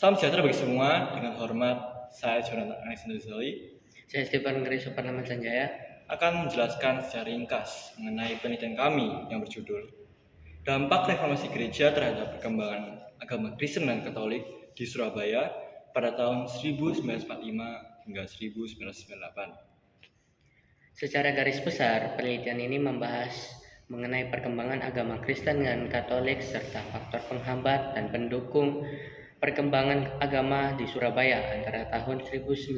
Salam sejahtera bagi semua. Dengan hormat, saya Jonathan Alexander Zali Saya Stephen Gris Suparnaman Sanjaya akan menjelaskan secara ringkas mengenai penelitian kami yang berjudul Dampak Reformasi Gereja terhadap perkembangan agama Kristen dan Katolik di Surabaya pada tahun 1945 hingga 1998. Secara garis besar, penelitian ini membahas mengenai perkembangan agama Kristen dan Katolik serta faktor penghambat dan pendukung perkembangan agama di Surabaya antara tahun 1945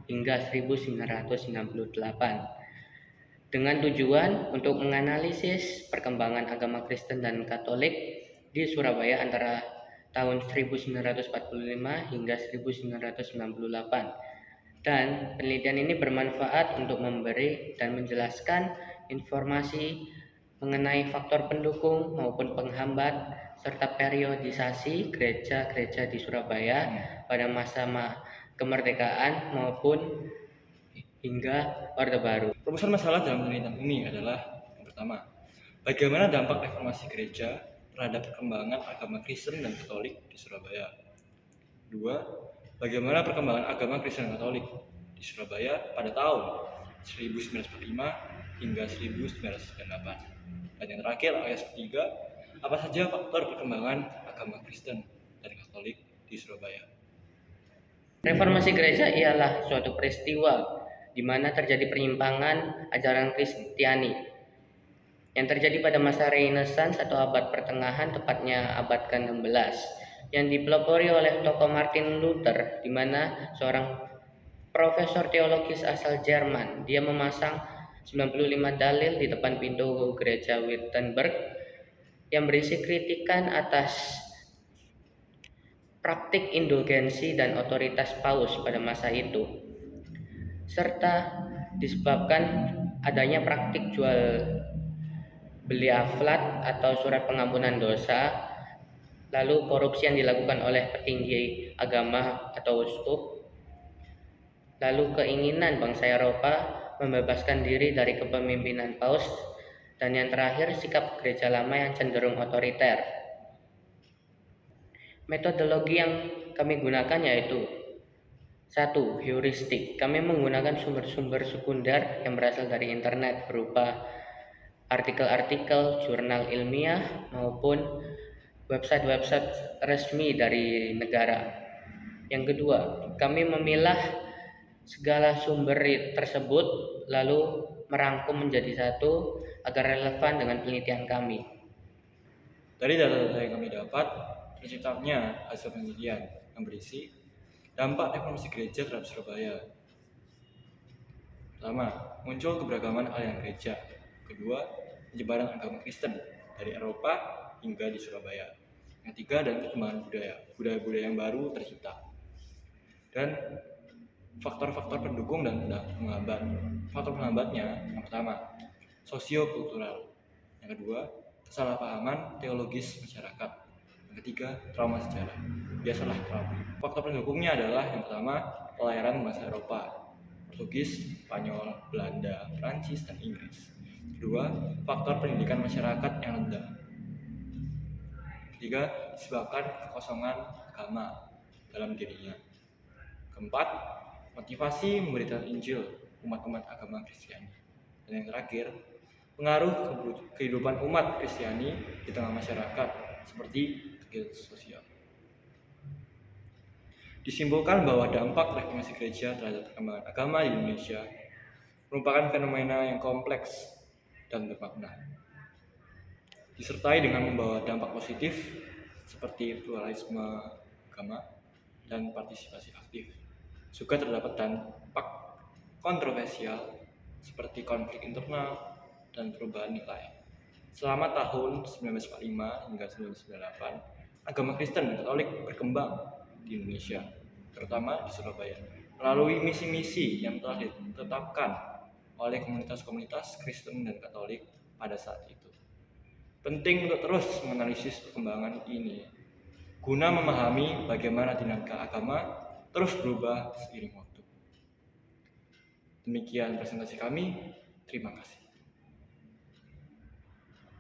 hingga 1998 dengan tujuan untuk menganalisis perkembangan agama Kristen dan Katolik di Surabaya antara tahun 1945 hingga 1998. Dan penelitian ini bermanfaat untuk memberi dan menjelaskan informasi mengenai faktor pendukung maupun penghambat serta periodisasi gereja-gereja di Surabaya pada masa kemerdekaan maupun hingga Orde Baru. Rumusan masalah dalam penelitian ini adalah yang pertama, bagaimana dampak reformasi gereja terhadap perkembangan agama Kristen dan Katolik di Surabaya. Dua, bagaimana perkembangan agama Kristen dan Katolik di Surabaya pada tahun 1945 hingga 1998. Dan yang terakhir, alias ketiga, apa saja faktor perkembangan agama Kristen dan Katolik di Surabaya. Reformasi gereja ialah suatu peristiwa di mana terjadi penyimpangan ajaran Kristiani yang terjadi pada masa Renaissance atau abad pertengahan, tepatnya abad ke-16, yang dipelopori oleh tokoh Martin Luther, di mana seorang profesor teologis asal Jerman. Dia memasang 95 dalil di depan pintu gereja Wittenberg yang berisi kritikan atas praktik indulgensi dan otoritas paus pada masa itu, serta disebabkan adanya praktik jual beli aflat atau surat pengampunan dosa, lalu korupsi yang dilakukan oleh petinggi agama atau uskup, lalu keinginan bangsa Eropa membebaskan diri dari kepemimpinan paus, dan yang terakhir sikap gereja lama yang cenderung otoriter. Metodologi yang kami gunakan yaitu 1. Heuristik. Kami menggunakan sumber-sumber sekunder yang berasal dari internet berupa artikel-artikel jurnal ilmiah maupun website-website resmi dari negara. Yang kedua, kami memilah segala sumber tersebut lalu merangkum menjadi satu agar relevan dengan penelitian kami. Dari data-data yang kami dapat, terciptanya hasil penelitian yang berisi dampak reformasi gereja terhadap Surabaya. Pertama, muncul keberagaman aliran gereja. Kedua, penyebaran agama Kristen dari Eropa hingga di Surabaya. Yang ketiga, dan perkembangan budaya-budaya yang baru tercipta. Dan faktor-faktor pendukung dan penghambat. Faktor penghambatnya, yang pertama, sosiokultural. Yang kedua, kesalahpahaman teologis masyarakat. Yang ketiga, trauma sejarah. Biasalah trauma. Faktor pendukungnya adalah yang pertama, pelayaran bahasa Eropa, Portugis, Spanyol, Belanda, Prancis, dan Inggris. Kedua, faktor pendidikan masyarakat yang rendah. Ketiga, disebabkan kekosongan agama dalam dirinya. Keempat, motivasi memberitakan Injil umat-umat agama Kristiani. Dan yang terakhir, pengaruh kehidupan umat Kristiani di tengah masyarakat seperti kegiatan sosial. Disimpulkan bahwa dampak reformasi gereja terhadap perkembangan agama di Indonesia merupakan fenomena yang kompleks dan bermakna, disertai dengan membawa dampak positif seperti pluralisme agama dan partisipasi aktif. Juga terdapat dampak kontroversial seperti konflik internal dan perubahan nilai. Selama tahun 1945 hingga 1998, agama Kristen dan Katolik berkembang di Indonesia, terutama di Surabaya, melalui misi-misi yang telah ditetapkan oleh komunitas-komunitas Kristen dan Katolik pada saat itu. Penting untuk terus menganalisis perkembangan ini, guna memahami bagaimana dinamika agama terus berubah seiring waktu. Demikian presentasi kami, terima kasih.